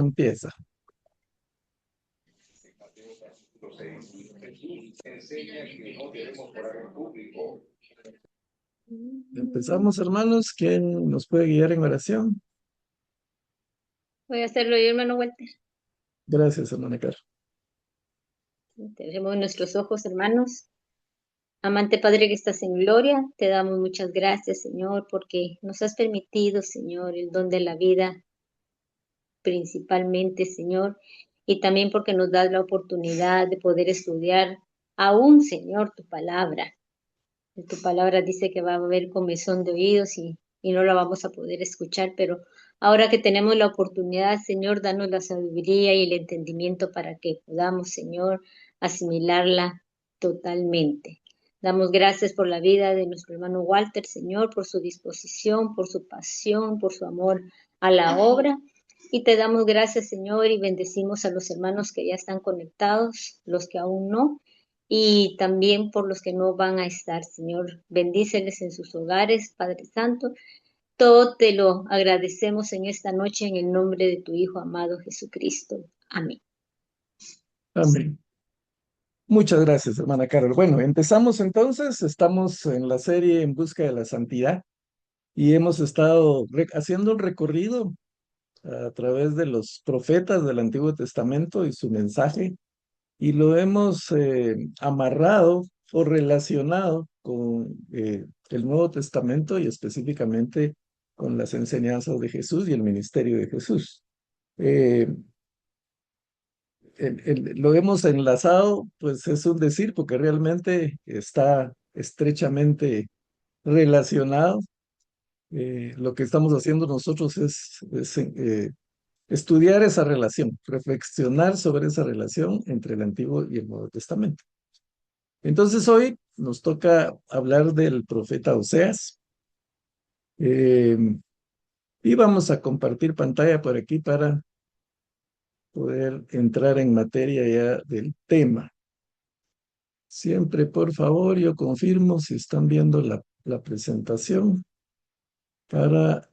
Empieza. Mateo capítulo 6. Jesús enseña que no debemos orar en público. Empezamos, hermanos. ¿Quién nos puede guiar en oración? Voy a hacerlo yo, hermano Walter. Gracias, hermana Caro. Tenemos nuestros ojos, hermanos. Amante Padre que estás en gloria, te damos muchas gracias, Señor, porque nos has permitido, Señor, el don de la vida, principalmente, Señor, y también porque nos das la oportunidad de poder estudiar aún, Señor, tu palabra. Tu palabra dice que va a haber comezón de oídos y no la vamos a poder escuchar, pero ahora que tenemos la oportunidad, Señor, danos la sabiduría y el entendimiento para que podamos, Señor, asimilarla totalmente. Damos gracias por la vida de nuestro hermano Walter, Señor, por su disposición, por su pasión, por su amor a la obra. Y te damos gracias, Señor, y bendecimos a los hermanos que ya están conectados, los que aún no, y también por los que no van a estar, Señor. Bendíceles en sus hogares, Padre Santo. Todo te lo agradecemos en esta noche en el nombre de tu Hijo amado Jesucristo. Amén. Amén. Muchas gracias, hermana Carol. Bueno, empezamos entonces. Estamos en la serie En Busca de la Santidad y hemos estado haciendo un recorrido a través de los profetas del Antiguo Testamento y su mensaje, y lo hemos amarrado o relacionado con el Nuevo Testamento y específicamente con las enseñanzas de Jesús y el ministerio de Jesús. Eh, lo hemos enlazado, pues es un decir, porque realmente está estrechamente relacionado. Lo que estamos haciendo nosotros es estudiar esa relación, reflexionar sobre esa relación entre el Antiguo y el Nuevo Testamento. Entonces hoy nos toca hablar del profeta Oseas, eh, y vamos a compartir pantalla por aquí para poder entrar en materia ya del tema. Siempre, por favor, yo confirmo si están viendo la presentación para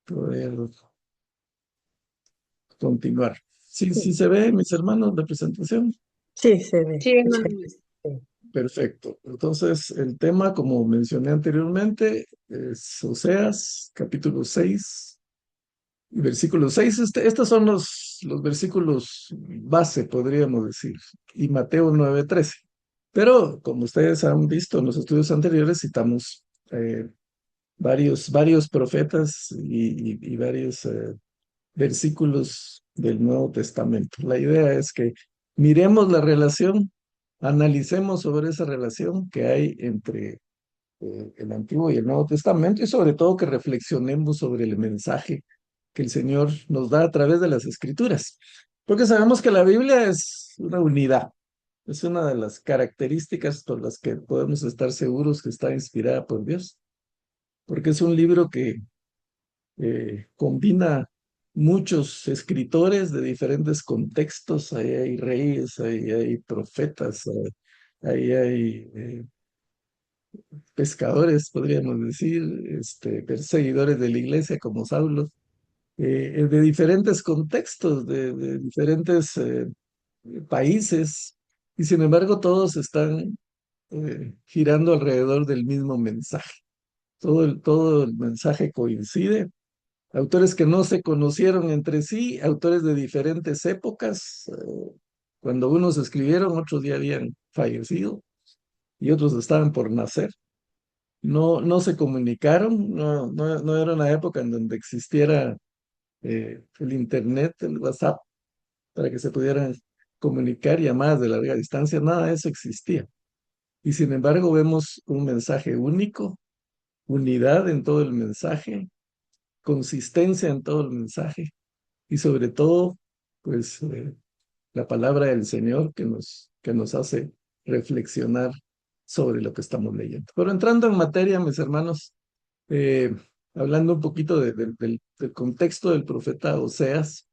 poder continuar. Sí, sí se ve, mis hermanos, la presentación. Sí, se ve. Sí, hermano. Perfecto. Entonces, el tema, como mencioné anteriormente, es Oseas, capítulo 6, y versículo 6. Estos son los versículos base, podríamos decir, y Mateo 9:13. Pero, como ustedes han visto en los estudios anteriores, citamos varios profetas y varios versículos del Nuevo Testamento. La idea es que miremos la relación, analicemos sobre esa relación que hay entre el Antiguo y el Nuevo Testamento, y sobre todo que reflexionemos sobre el mensaje que el Señor nos da a través de las Escrituras. Porque sabemos que la Biblia es una unidad, es una de las características por las que podemos estar seguros que está inspirada por Dios, porque es un libro que combina muchos escritores de diferentes contextos. Ahí hay reyes, ahí hay profetas, ahí hay pescadores, podríamos decir, perseguidores de la iglesia como Saulo, de diferentes contextos, de diferentes países, y sin embargo todos están girando alrededor del mismo mensaje. Todo el mensaje coincide. Autores que no se conocieron entre sí, autores de diferentes épocas. Cuando unos escribieron, otros ya habían fallecido y otros estaban por nacer. No se comunicaron, no era una época en donde existiera el internet, el WhatsApp, para que se pudieran comunicar llamadas de larga distancia. Nada de eso existía. Y sin embargo vemos un mensaje único, unidad en todo el mensaje, consistencia en todo el mensaje, y sobre todo, pues, la palabra del Señor que nos hace reflexionar sobre lo que estamos leyendo. Pero entrando en materia, mis hermanos, eh, hablando un poquito del contexto del profeta Oseas,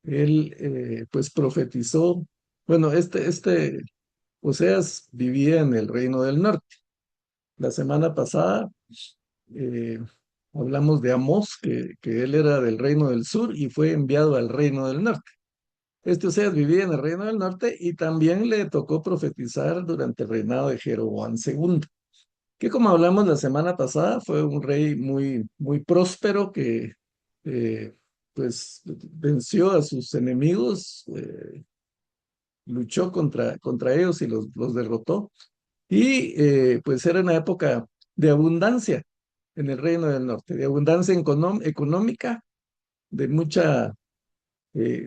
él pues profetizó. Bueno, Oseas vivía en el reino del norte. La semana pasada, eh, Hablamos de Amós, que él era del reino del sur y fue enviado al reino del norte. Este Oseas vivía en el reino del norte y también le tocó profetizar durante el reinado de Jeroboam II, que como hablamos la semana pasada, fue un rey muy, muy próspero que eh, pues venció a sus enemigos, luchó contra ellos y los derrotó. Y pues era una época de abundancia en el reino del norte, de abundancia económica, de mucha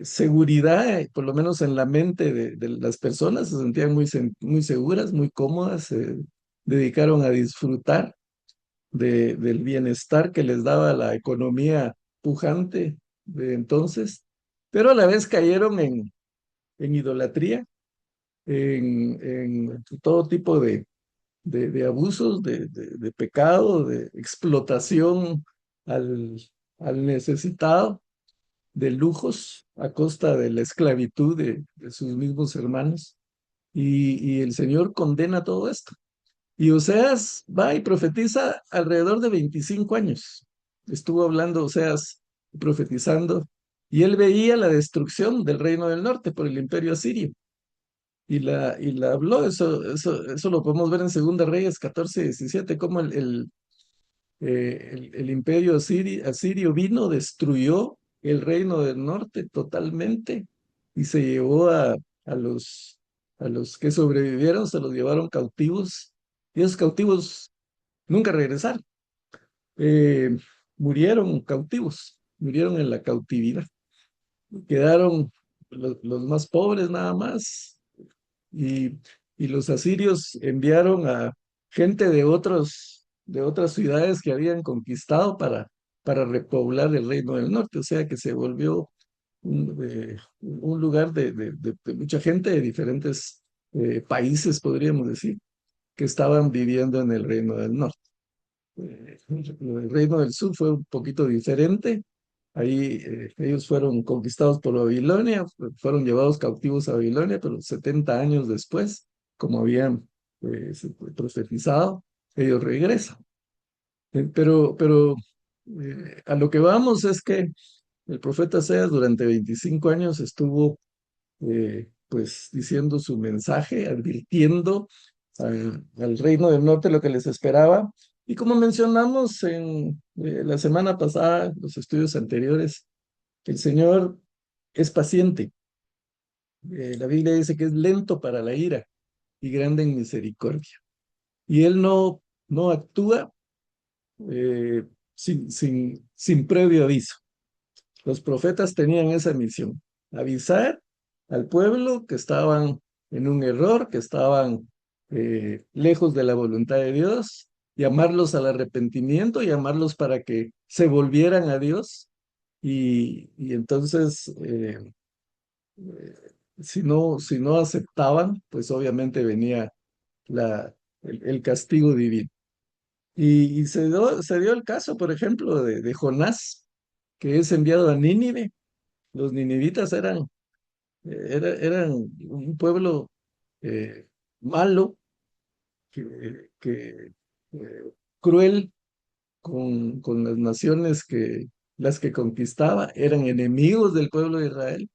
seguridad, por lo menos en la mente de las personas, se sentían muy seguras, muy cómodas, se dedicaron a disfrutar del bienestar que les daba la economía pujante de entonces, pero a la vez cayeron en idolatría, en todo tipo de abusos, de pecado, de explotación al, al necesitado, de lujos a costa de la esclavitud de sus mismos hermanos. Y el Señor condena todo esto. Y Oseas va y profetiza alrededor de 25 años. Estuvo hablando Oseas, profetizando, y él veía la destrucción del reino del norte por el imperio asirio. Y la habló, eso lo podemos ver en Segunda Reyes 14:17, cómo el imperio asirio vino, destruyó el reino del norte totalmente y se llevó a los que sobrevivieron, se los llevaron cautivos y esos cautivos nunca regresaron. Eh, Murieron cautivos, murieron en la cautividad. Quedaron los más pobres nada más y, y los asirios enviaron a gente de otras ciudades que habían conquistado para repoblar el reino del norte, o sea que se volvió un lugar de mucha gente de diferentes países, podríamos decir, que estaban viviendo en el reino del norte. El reino del sur fue un poquito diferente. Ahí ellos fueron conquistados por Babilonia, fueron llevados cautivos a Babilonia, pero 70 años después, como habían profetizado, ellos regresan. Pero a lo que vamos es que el profeta Oseas durante 25 años estuvo pues diciendo su mensaje, advirtiendo al reino del norte lo que les esperaba. Y como mencionamos en la semana pasada, los estudios anteriores, el Señor es paciente. La Biblia dice que es lento para la ira y grande en misericordia. Y Él no actúa sin previo aviso. Los profetas tenían esa misión, avisar al pueblo que estaban en un error, que estaban lejos de la voluntad de Dios, llamarlos al arrepentimiento, llamarlos para que se volvieran a Dios y entonces eh, si no aceptaban, pues obviamente venía el castigo divino. Y se dio el caso, por ejemplo, de Jonás, que es enviado a Nínive. Los ninivitas eran un pueblo eh, malo, que cruel con las naciones las que conquistaba, eran enemigos del pueblo de Israel.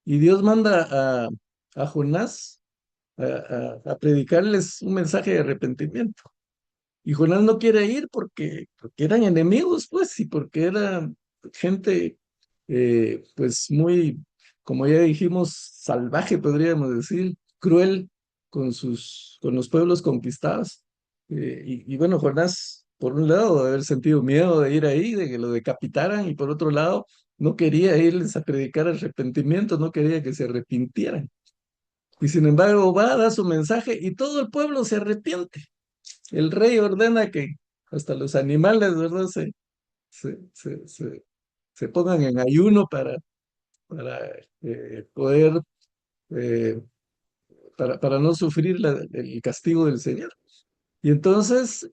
Y Dios manda a Jonás a predicarles un mensaje de arrepentimiento. Y Jonás no quiere ir porque eran enemigos, pues, y porque era gente, pues, muy, como ya dijimos, salvaje, podríamos decir, cruel con los pueblos conquistados. Y bueno, Jonás, por un lado, de haber sentido miedo de ir ahí, de que lo decapitaran, y por otro lado, no quería irles a predicar arrepentimiento, no quería que se arrepintieran. Y sin embargo, va a dar su mensaje y todo el pueblo se arrepiente. El rey ordena que hasta los animales, ¿verdad? Se pongan en ayuno para poder, eh, para no sufrir el castigo del Señor. Y entonces,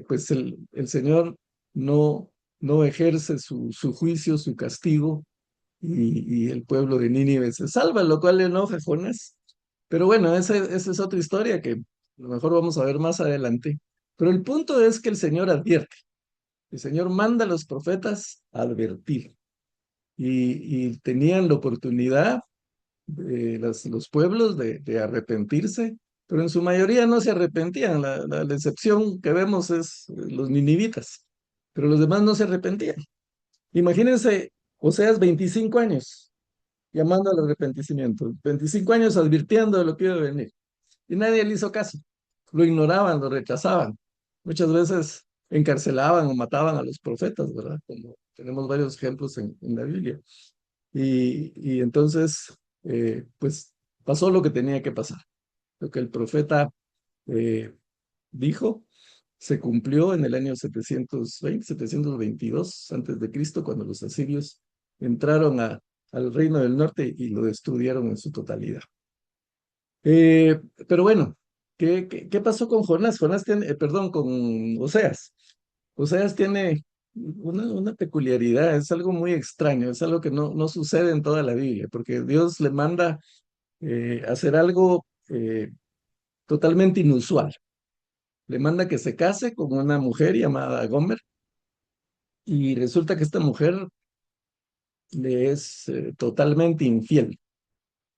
pues el Señor no, no ejerce su juicio, su castigo, y el pueblo de Nínive se salva, lo cual le enoja a Jonás. Pero bueno, esa es otra historia que a lo mejor vamos a ver más adelante. Pero el punto es que el Señor advierte. El Señor manda a los profetas a advertir y tenían la oportunidad, los pueblos, de arrepentirse, pero en su mayoría no se arrepentían. La excepción que vemos es los ninivitas, pero los demás no se arrepentían. Imagínense, Oseas 25 años llamando al arrepentimiento, 25 años advirtiendo de lo que iba a venir. Y nadie le hizo caso. Lo ignoraban, lo rechazaban. Muchas veces encarcelaban o mataban a los profetas, ¿verdad? Como tenemos varios ejemplos en la Biblia. Y entonces, pues pasó lo que tenía que pasar. Lo que el profeta eh, dijo se cumplió en el año 722 antes de Cristo, cuando los asirios entraron al reino del norte y lo destruyeron en su totalidad. Pero bueno, ¿qué pasó con Jonás? Jonás tiene, perdón, con Oseas. Oseas tiene una peculiaridad, es algo muy extraño, es algo que no sucede en toda la Biblia, porque Dios le manda hacer algo totalmente inusual. Le manda que se case con una mujer llamada Gomer, y resulta que esta mujer le es totalmente infiel.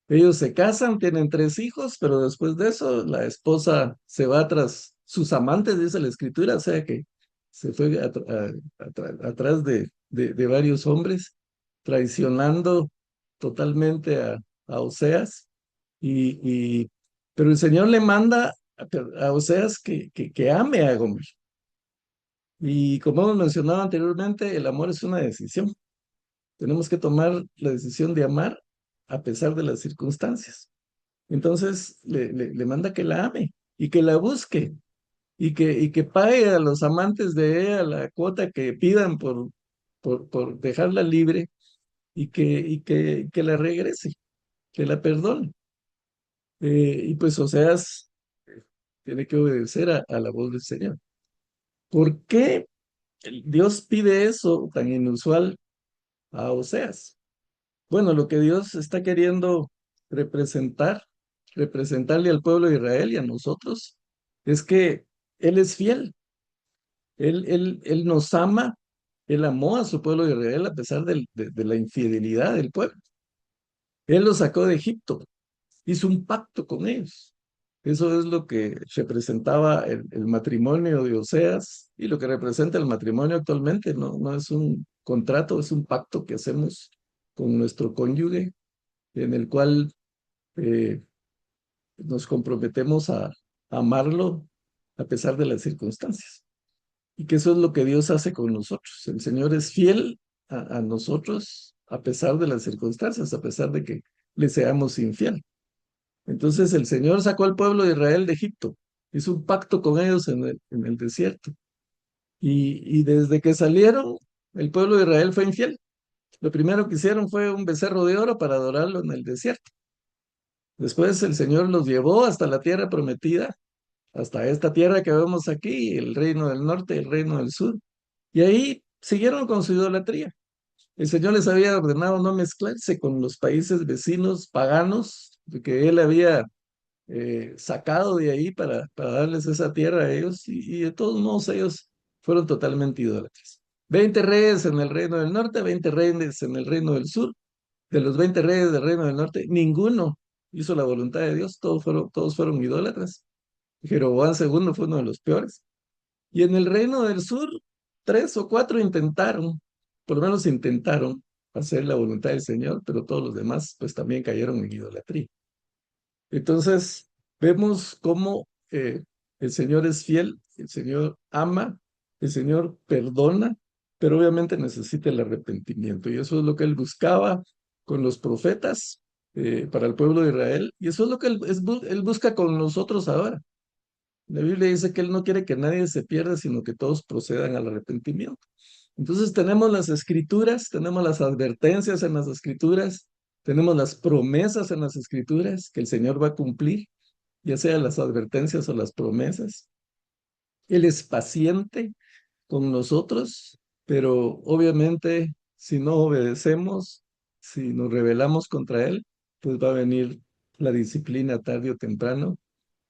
Ellos se casan, tienen 3 hijos, pero después de eso la esposa se va tras sus amantes, dice la escritura, o sea que se fue atrás de varios hombres, traicionando totalmente a Oseas. Y, y, pero el Señor le manda a Oseas que ame a Gomer. Y como hemos mencionado anteriormente, el amor es una decisión. Tenemos que tomar la decisión de amar a pesar de las circunstancias. Entonces le manda que la ame y que la busque y que pague a los amantes de ella la cuota que pidan por dejarla libre y que la regrese, que la perdone. Y pues Oseas tiene que obedecer a la voz del Señor. ¿Por qué Dios pide eso tan inusual a Oseas? Bueno, lo que Dios está queriendo representarle al pueblo de Israel y a nosotros, es que Él es fiel. Él nos ama. Él amó a su pueblo de Israel a pesar de la infidelidad del pueblo. Él los sacó de Egipto, hizo un pacto con ellos. Eso es lo que representaba el matrimonio de Oseas y lo que representa el matrimonio actualmente. No es un contrato, es un pacto que hacemos con nuestro cónyuge, en el cual eh, nos comprometemos a amarlo a pesar de las circunstancias. Y que eso es lo que Dios hace con nosotros. El Señor es fiel a nosotros a pesar de las circunstancias, a pesar de que le seamos infiel. Entonces el Señor sacó al pueblo de Israel de Egipto, hizo un pacto con ellos en el desierto. Y desde que salieron, el pueblo de Israel fue infiel. Lo primero que hicieron fue un becerro de oro para adorarlo en el desierto. Después el Señor los llevó hasta la tierra prometida, hasta esta tierra que vemos aquí, el reino del norte, el reino del sur. Y ahí siguieron con su idolatría. El Señor les había ordenado no mezclarse con los países vecinos paganos que Él había sacado de ahí para darles esa tierra a ellos, y de todos modos ellos fueron totalmente idólatras. 20 reyes en el reino del norte, 20 reyes en el reino del sur. De los 20 reyes del reino del norte, ninguno hizo la voluntad de Dios, todos fueron idólatras. Jeroboam II fue uno de los peores. Y en el reino del sur, 3 o 4 intentaron, por lo menos intentaron hacer la voluntad del Señor, pero todos los demás pues también cayeron en idolatría. Entonces, vemos cómo el Señor es fiel, el Señor ama, el Señor perdona, pero obviamente necesita el arrepentimiento. Y eso es lo que Él buscaba con los profetas para el pueblo de Israel. Y eso es lo que Él busca con nosotros ahora. La Biblia dice que Él no quiere que nadie se pierda, sino que todos procedan al arrepentimiento. Entonces tenemos las escrituras, tenemos las advertencias en las escrituras, tenemos las promesas en las escrituras que el Señor va a cumplir, ya sea las advertencias o las promesas. Él es paciente con nosotros, pero obviamente si no obedecemos, si nos rebelamos contra Él, pues va a venir la disciplina tarde o temprano,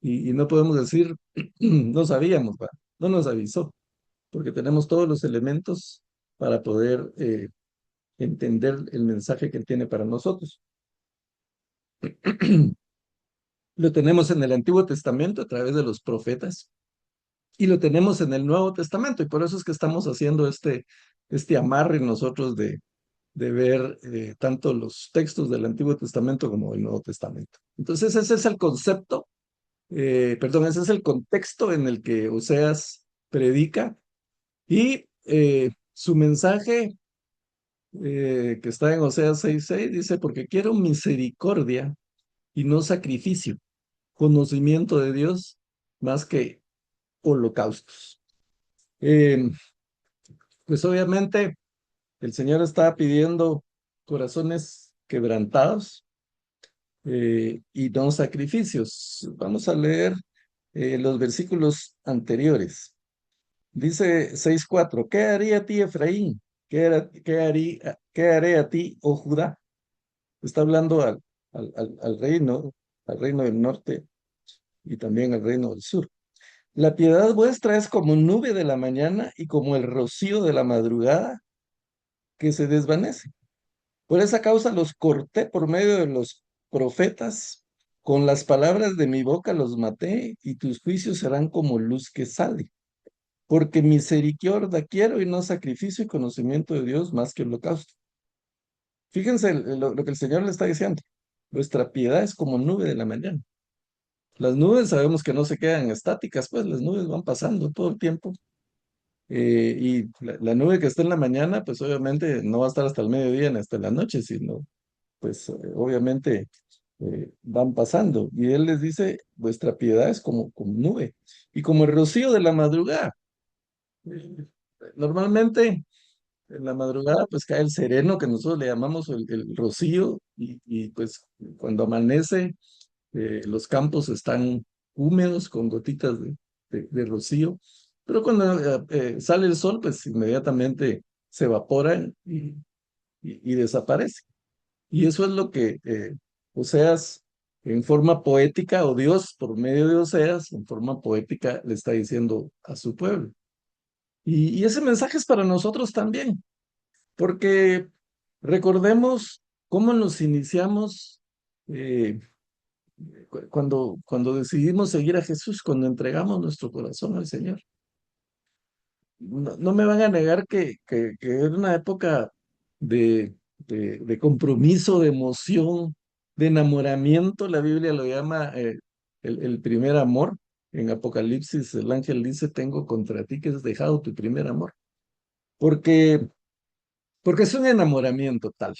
y no podemos decir, no sabíamos, no nos avisó, porque tenemos todos los elementos para poder entender el mensaje que Él tiene para nosotros. Lo tenemos en el Antiguo Testamento a través de los profetas y lo tenemos en el Nuevo Testamento, y por eso es que estamos haciendo este amarre nosotros de ver tanto los textos del Antiguo Testamento como del Nuevo Testamento. Entonces ese es el concepto, perdón, ese es el contexto en el que Oseas predica, y su mensaje que está en Oseas 6:6 dice: porque quiero misericordia y no sacrificio, conocimiento de Dios más que holocaustos. Eh, pues obviamente el Señor está pidiendo corazones quebrantados y no sacrificios. Vamos a leer los versículos anteriores. Dice 6:4: ¿qué haría a ti, Efraín? ¿Qué haré a ti, oh Judá? Está hablando al reino del norte y también al reino del sur. La piedad vuestra es como nube de la mañana y como el rocío de la madrugada que se desvanece. Por esa causa los corté por medio de los profetas, con las palabras de mi boca los maté, y tus juicios serán como luz que sale. Porque misericordia quiero y no sacrificio, y conocimiento de Dios más que holocausto. Fíjense lo que el Señor le está diciendo. Vuestra piedad es como nube de la mañana. Las nubes sabemos que no se quedan estáticas, pues las nubes van pasando todo el tiempo. Y la nube que está en la mañana, pues obviamente no va a estar hasta el mediodía ni hasta la noche, sino pues obviamente van pasando. Y Él les dice: vuestra piedad es como nube y como el rocío de la madrugada. Eh, Normalmente en la madrugada pues cae el sereno, que nosotros le llamamos el rocío, y pues cuando amanece los campos están húmedos con gotitas de rocío, pero cuando sale el sol pues inmediatamente se evaporan y desaparece. Y eso es lo que Oseas en forma poética, o Dios por medio de Oseas en forma poética, le está diciendo a su pueblo. Y ese mensaje es para nosotros también, porque recordemos cómo nos iniciamos eh, cuando decidimos seguir a Jesús, cuando entregamos nuestro corazón al Señor. No me van a negar que era una época de compromiso, de emoción, de enamoramiento. La Biblia lo llama el primer amor. En Apocalipsis el ángel dice: tengo contra ti que has dejado tu primer amor. Porque, porque es un enamoramiento tal.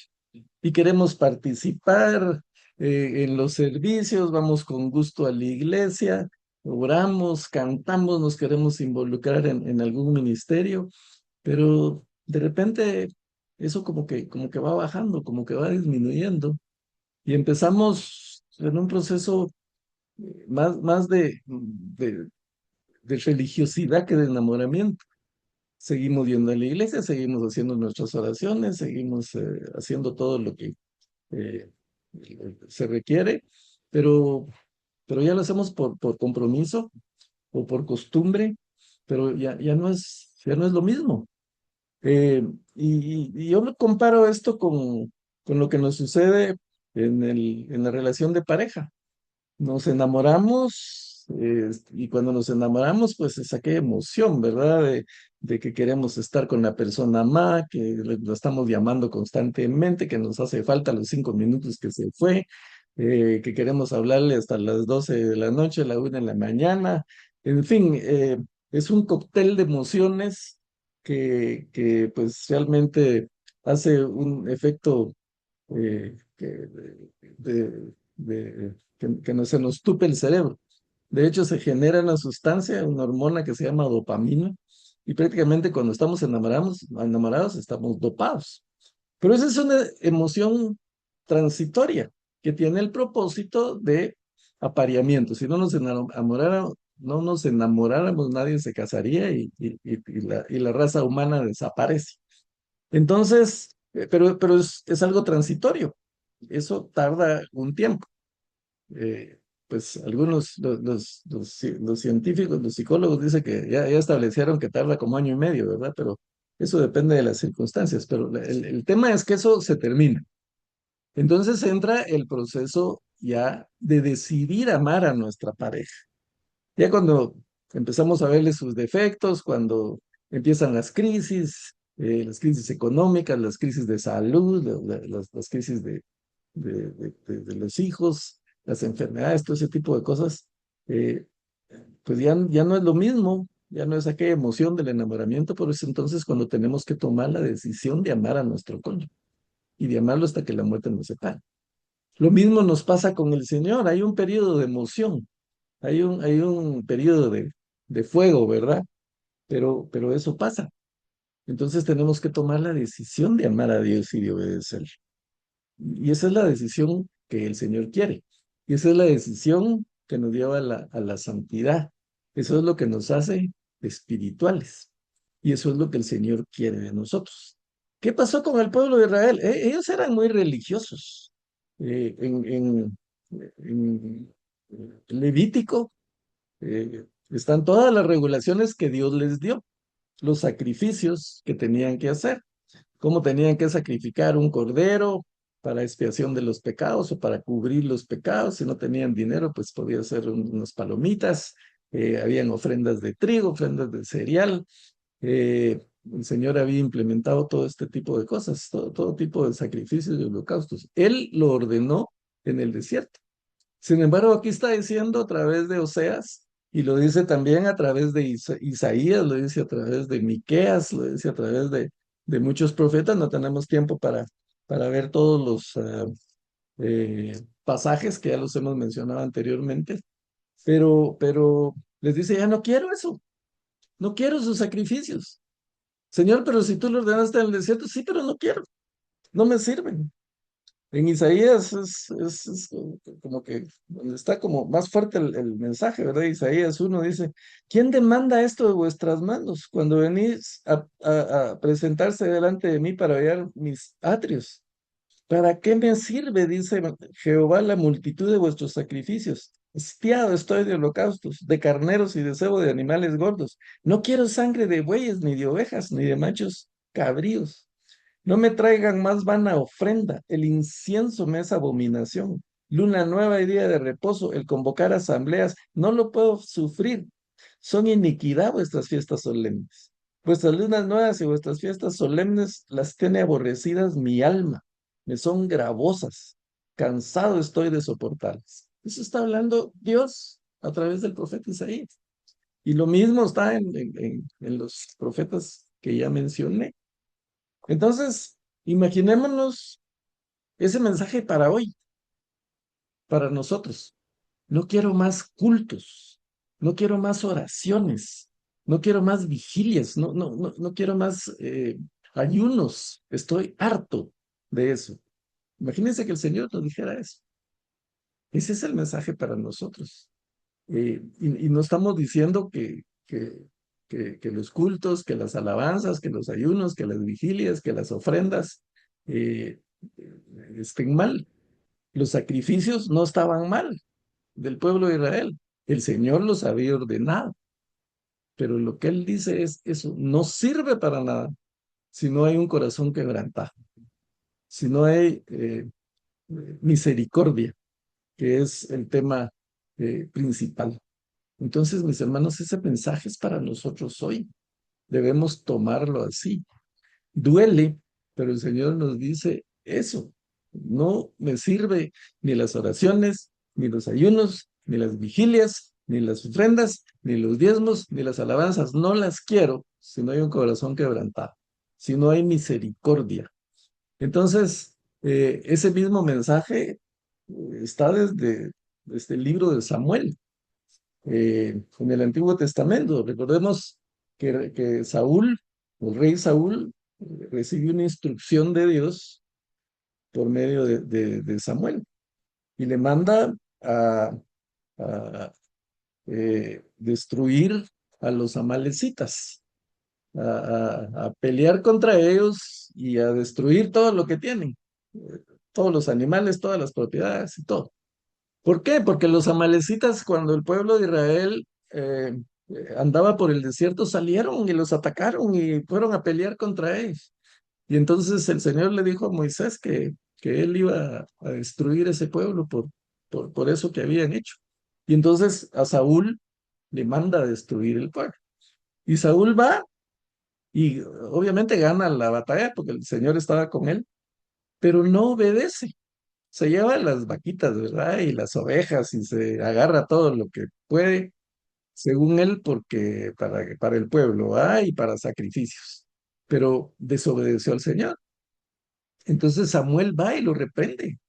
Y queremos participar en los servicios, vamos con gusto a la iglesia, oramos, cantamos, nos queremos involucrar en algún ministerio, pero de repente eso como que va bajando, como que va disminuyendo, y empezamos en un proceso más de religiosidad que de enamoramiento. Seguimos yendo a la iglesia, seguimos haciendo nuestras oraciones, seguimos haciendo todo lo que eh, se requiere, pero, pero ya lo hacemos por compromiso o por costumbre, pero ya no es lo mismo. Eh, y yo lo comparo esto con lo que nos sucede en la relación de pareja. Nos enamoramos, y cuando nos enamoramos, pues es aquella emoción, ¿verdad? De que queremos estar con la persona amada, que lo estamos llamando constantemente, que nos hace falta los 5 minutos que se fue, que queremos hablarle hasta las 12 de la noche, la 1 de la mañana. En fin, es un cóctel de emociones que pues realmente hace un efecto que no se nos tupe el cerebro. De hecho, se genera una sustancia, una hormona que se llama dopamina, y prácticamente cuando estamos enamorados estamos dopados. Pero esa es una emoción transitoria que tiene el propósito de apareamiento. Si no nos enamoráramos, nadie se casaría, y la raza humana desaparece. Entonces, pero es algo transitorio. Eso tarda un tiempo. pues algunos, los científicos, los psicólogos dicen que ya establecieron que tarda como año y medio, ¿verdad? Pero eso depende de las circunstancias, pero el tema es que eso se termina. Entonces entra el proceso ya de decidir amar a nuestra pareja. Ya cuando empezamos a verle sus defectos, cuando empiezan las crisis económicas, las crisis de salud, las crisis de los hijos, las enfermedades, todo ese tipo de cosas, eh, pues ya no es lo mismo, ya no es aquella emoción del enamoramiento, pero es entonces cuando tenemos que tomar la decisión de amar a nuestro cónyuge y de amarlo hasta que la muerte nos separe. Lo mismo nos pasa con el Señor, hay un periodo de emoción, hay un periodo de fuego, ¿verdad? Pero eso pasa. Entonces tenemos que tomar la decisión de amar a Dios y de obedecer. Y esa es la decisión que el Señor quiere. Y esa es la decisión que nos lleva a la santidad. Eso es lo que nos hace espirituales. Y eso es lo que el Señor quiere de nosotros. ¿Qué pasó con el pueblo de Israel? Ellos eran muy religiosos. En Levítico están todas las regulaciones que Dios les dio, los sacrificios que tenían que hacer, cómo tenían que sacrificar un cordero para expiación de los pecados o para cubrir los pecados. Si no tenían dinero, pues podía hacer unas palomitas. Habían ofrendas de trigo, ofrendas de cereal. El Señor había implementado todo este tipo de cosas, todo tipo de sacrificios y holocaustos. Él lo ordenó en el desierto. Sin embargo, aquí está diciendo a través de Oseas, y lo dice también a través de Isaías, lo dice a través de Miqueas, lo dice a través de muchos profetas. No tenemos tiempo para ver todos los pasajes que ya los hemos mencionado anteriormente, pero les dice, ya no quiero eso, no quiero sus sacrificios. Señor, pero si tú lo ordenaste en el desierto, sí, pero no quiero, no me sirven. En Isaías es como que donde está como más fuerte el mensaje, ¿verdad? Isaías 1 dice, ¿quién demanda esto de vuestras manos cuando venís a presentarse delante de mí para hallar mis atrios? ¿Para qué me sirve, dice Jehová, la multitud de vuestros sacrificios? Espiado estoy de holocaustos, de carneros y de cebo de animales gordos. No quiero sangre de bueyes, ni de ovejas, ni de machos cabríos. No me traigan más vana ofrenda, el incienso me es abominación. Luna nueva y día de reposo, el convocar asambleas, no lo puedo sufrir. Son iniquidad vuestras fiestas solemnes. Vuestras lunas nuevas y vuestras fiestas solemnes las tiene aborrecidas mi alma. Me son gravosas. Cansado estoy de soportarlas. Eso está hablando Dios a través del profeta Isaías. Y lo mismo está en los profetas que ya mencioné. Entonces, imaginémonos ese mensaje para hoy, para nosotros. No quiero más cultos, no quiero más oraciones, no quiero más vigilias, no quiero más ayunos. Estoy harto de eso. Imagínense que el Señor nos dijera eso. Ese es el mensaje para nosotros. Y no estamos diciendo que los cultos, que las alabanzas, que los ayunos, que las vigilias, que las ofrendas eh, estén mal. Los sacrificios no estaban mal del pueblo de Israel. El Señor los había ordenado. Pero lo que Él dice es, eso no sirve para nada si no hay un corazón quebrantado, si no hay misericordia, que es el tema principal. Entonces, mis hermanos, ese mensaje es para nosotros hoy. Debemos tomarlo así. Duele, pero el Señor nos dice eso. No me sirve ni las oraciones, ni los ayunos, ni las vigilias, ni las ofrendas, ni los diezmos, ni las alabanzas. No las quiero si no hay un corazón quebrantado, si no hay misericordia. Entonces, ese mismo mensaje está desde el libro de Samuel en el Antiguo Testamento. Recordemos que Saúl, el rey Saúl, recibió una instrucción de Dios por medio de Samuel y le manda a destruir a los amalecitas, a pelear contra ellos y a destruir todo lo que tienen, todos los animales, todas las propiedades y todo. ¿Por qué? Porque los amalecitas, cuando el pueblo de Israel andaba por el desierto, salieron y los atacaron y fueron a pelear contra ellos. Y entonces el Señor le dijo a Moisés que él iba a destruir ese pueblo por eso que habían hecho. Y entonces a Saúl le manda a destruir el pueblo. Y Saúl va y obviamente gana la batalla porque el Señor estaba con él, pero no obedece. Se lleva las vaquitas, ¿verdad? Y las ovejas y se agarra todo lo que puede, según él, porque para el pueblo, ¿verdad? Y para sacrificios. Pero desobedeció al Señor. Entonces Samuel va y lo reprende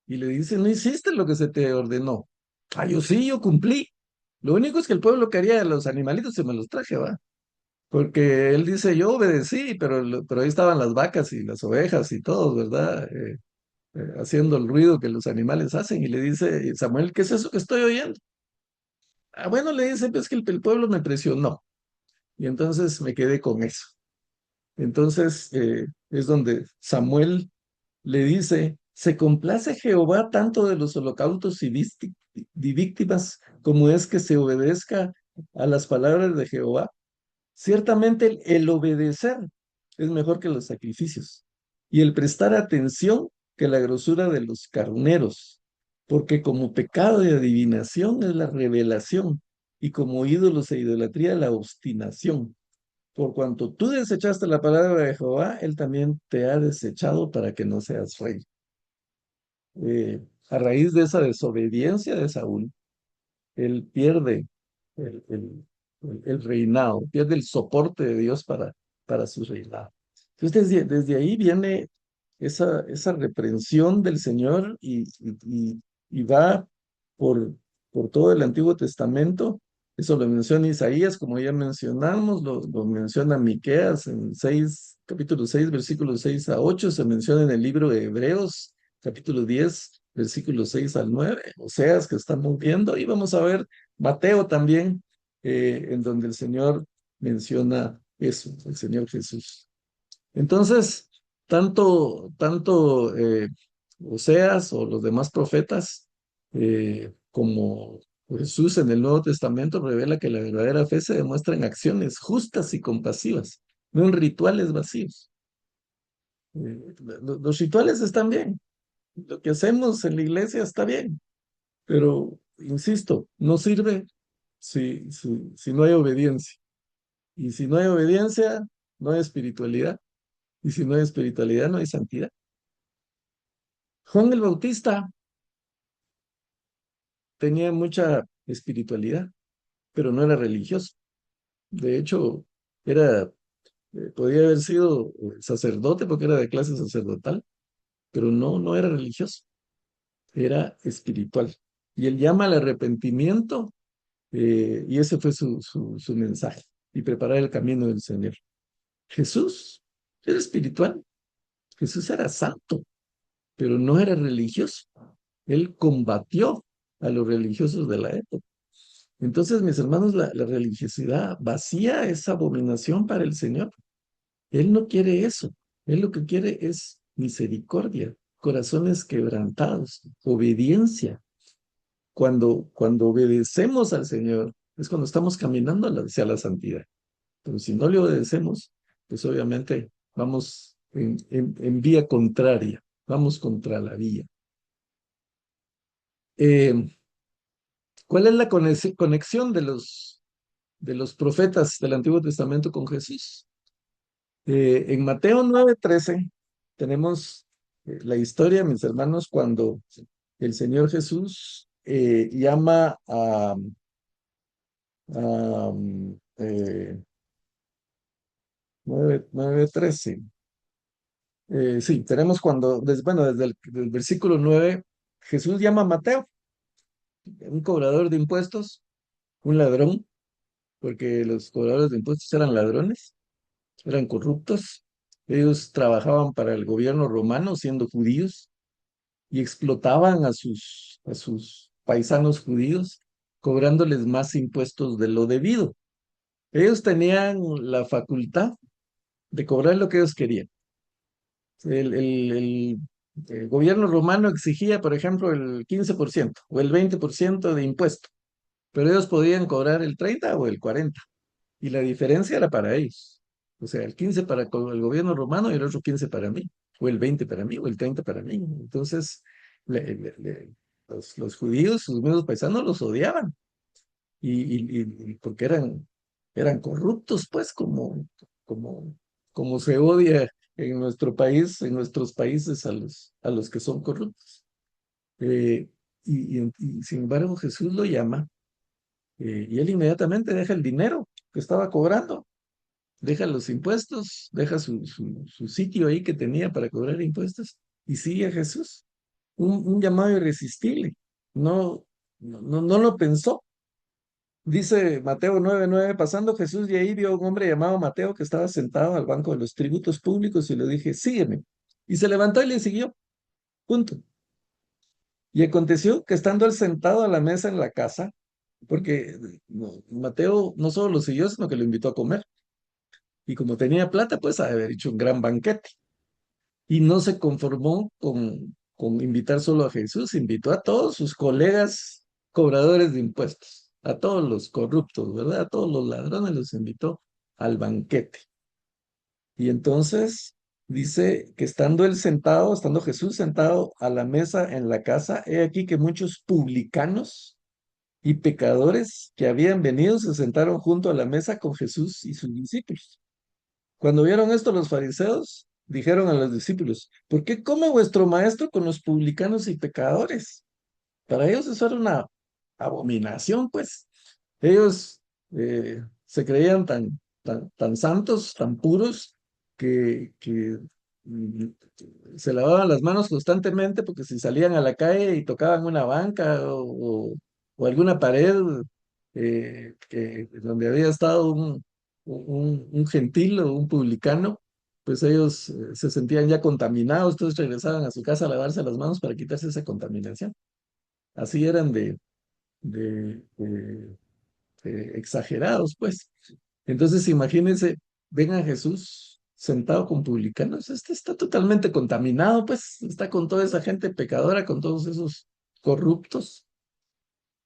y le dice, no hiciste lo que se te ordenó. Ah, yo sí, yo cumplí. Lo único es que el pueblo quería los animalitos y me los traje, ¿va? Porque él dice, yo obedecí, pero ahí estaban las vacas y las ovejas y todo, ¿verdad? Haciendo el ruido que los animales hacen. Y le dice, Samuel, ¿qué es eso que estoy oyendo? Ah, bueno, le dice, pues que el pueblo me presionó. Y entonces me quedé con eso. Entonces es donde Samuel le dice, ¿se complace Jehová tanto de los holocaustos y víctimas como es que se obedezca a las palabras de Jehová? Ciertamente el obedecer es mejor que los sacrificios y el prestar atención que la grosura de los carneros, porque como pecado de adivinación es la revelación y como ídolos e idolatría la obstinación. Por cuanto tú desechaste la palabra de Jehová, él también te ha desechado para que no seas rey. A raíz de esa desobediencia de Saúl, él pierde el, el- el reinado, pierde el soporte de Dios para su reinado. Entonces, desde ahí viene esa reprensión del Señor y va por, por todo el Antiguo Testamento. Eso lo menciona Isaías, como ya mencionamos, lo menciona Miqueas en capítulo 6, versículos 6 a 8, se menciona en el libro de Hebreos, capítulo 10, versículos 6 al 9, Oseas, que estamos viendo, y vamos a ver Mateo también, en donde el Señor menciona eso, el Señor Jesús. Entonces, tanto Oseas o los demás profetas como Jesús en el Nuevo Testamento revela que la verdadera fe se demuestra en acciones justas y compasivas, no en rituales vacíos. Los rituales están bien, lo que hacemos en la iglesia está bien, pero, insisto, no sirve si no hay obediencia. Y si no hay obediencia, no hay espiritualidad. Y si no hay espiritualidad, no hay santidad. Juan el Bautista tenía mucha espiritualidad, pero no era religioso. De hecho, era, podía haber sido sacerdote porque era de clase sacerdotal, pero no era religioso, era espiritual. Y él llama al arrepentimiento y ese fue su mensaje y preparar el camino del Señor. Jesús era espiritual, Jesús era santo, pero no era religioso. Él combatió a los religiosos de la época. Entonces, mis hermanos, la religiosidad vacía es abominación para el Señor. Él no quiere eso. Él lo que quiere es misericordia, corazones quebrantados, obediencia. Cuando obedecemos al Señor, es cuando estamos caminando hacia la santidad. Pero si no le obedecemos, pues obviamente vamos en vía contraria, vamos contra la vía. Eh, ¿Cuál es la conexión de los profetas del Antiguo Testamento con Jesús? En Mateo 9:13 tenemos la historia, mis hermanos, cuando el Señor Jesús llama a 9:13. Sí, tenemos cuando, bueno, desde el versículo 9, Jesús llama a Mateo, un cobrador de impuestos, un ladrón, porque los cobradores de impuestos eran ladrones, eran corruptos. Ellos trabajaban para el gobierno romano siendo judíos y explotaban a sus paisanos judíos, cobrándoles más impuestos de lo debido. Ellos tenían la facultad de cobrar lo que ellos querían. El gobierno romano exigía, por ejemplo, el 15% o el 20% de impuesto, pero ellos podían cobrar el 30 o el 40, y la diferencia era para ellos. O sea, el 15 para el gobierno romano y el otro 15 para mí, o el 20 para mí, o el 30 para mí. Entonces, los judíos, sus mismos paisanos, los odiaban, y porque eran corruptos, pues, como, como se odia en nuestro país, en nuestros países a los que son corruptos. Eh, y sin embargo, Jesús lo llama, y él inmediatamente deja el dinero que estaba cobrando, deja los impuestos, deja su sitio ahí que tenía para cobrar impuestos y sigue a Jesús. Un llamado irresistible. No, no lo pensó. Dice Mateo 9:9, pasando Jesús de ahí vio a un hombre llamado Mateo que estaba sentado al banco de los tributos públicos y le dije, sígueme. Y se levantó y le siguió. Punto. Y aconteció que estando él sentado a la mesa en la casa, porque Mateo no solo lo siguió, sino que lo invitó a comer. Y como tenía plata, pues ha de haber hecho un gran banquete. Y no se conformó con invitar solo a Jesús, invitó a todos sus colegas cobradores de impuestos, a todos los corruptos, ¿verdad? A todos los ladrones los invitó al banquete. Y entonces dice que estando él sentado, estando Jesús sentado a la mesa en la casa, he aquí que muchos publicanos y pecadores que habían venido se sentaron junto a la mesa con Jesús y sus discípulos. Cuando vieron esto los fariseos, dijeron a los discípulos, ¿por qué come vuestro maestro con los publicanos y pecadores? Para ellos eso era una abominación, pues. Ellos se creían tan santos, tan puros, que mm, se lavaban las manos constantemente, porque si salían a la calle y tocaban una banca o alguna pared donde había estado un gentil o un publicano, pues ellos se sentían ya contaminados, entonces regresaban a su casa a lavarse las manos para quitarse esa contaminación. Así eran de exagerados, pues. Entonces, imagínense, ven a Jesús sentado con publicanos, este está totalmente contaminado, pues, está con toda esa gente pecadora, con todos esos corruptos.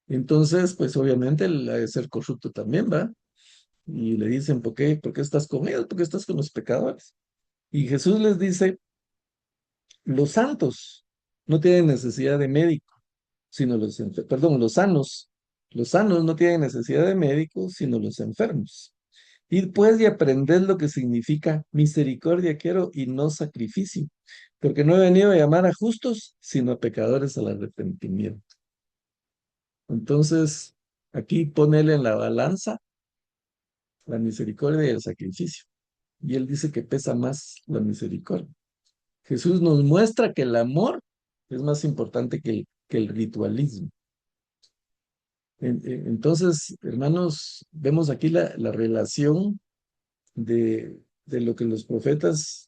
Entonces, pues obviamente él ha de ser corrupto también, ¿va? Y le dicen, ¿por qué estás con ellos? ¿Por qué estás con los pecadores? Y Jesús les dice, los santos no tienen necesidad de médico, sino perdón, los sanos no tienen necesidad de médicos, sino los enfermos. Y pues y aprended lo que significa misericordia quiero y no sacrificio, porque no he venido a llamar a justos, sino a pecadores al arrepentimiento. Entonces, aquí ponele en la balanza la misericordia y el sacrificio. Y él dice que pesa más la misericordia. Jesús nos muestra que el amor es más importante que el ritualismo. Entonces, hermanos, vemos aquí la relación de lo que los profetas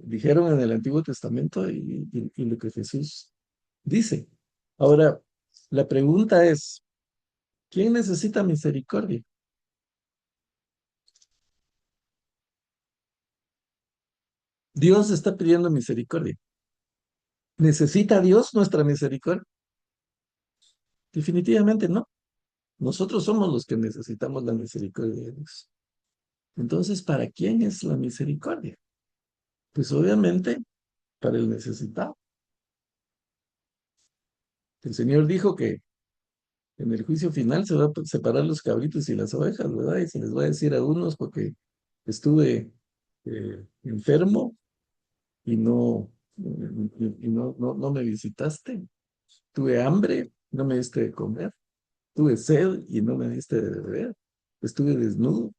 dijeron en el Antiguo Testamento y lo que Jesús dice. Ahora, la pregunta es, ¿quién necesita misericordia? Dios está pidiendo misericordia. ¿Necesita Dios nuestra misericordia? Definitivamente no. Nosotros somos los que necesitamos la misericordia de Dios. Entonces, ¿para quién es la misericordia? Pues obviamente para el necesitado. El Señor dijo que en el juicio final se va a separar los cabritos y las ovejas, ¿verdad? Y se les va a decir a unos porque estuve enfermo y no me visitaste. Tuve hambre, no me diste de comer. Tuve sed y no me diste de beber. Estuve desnudo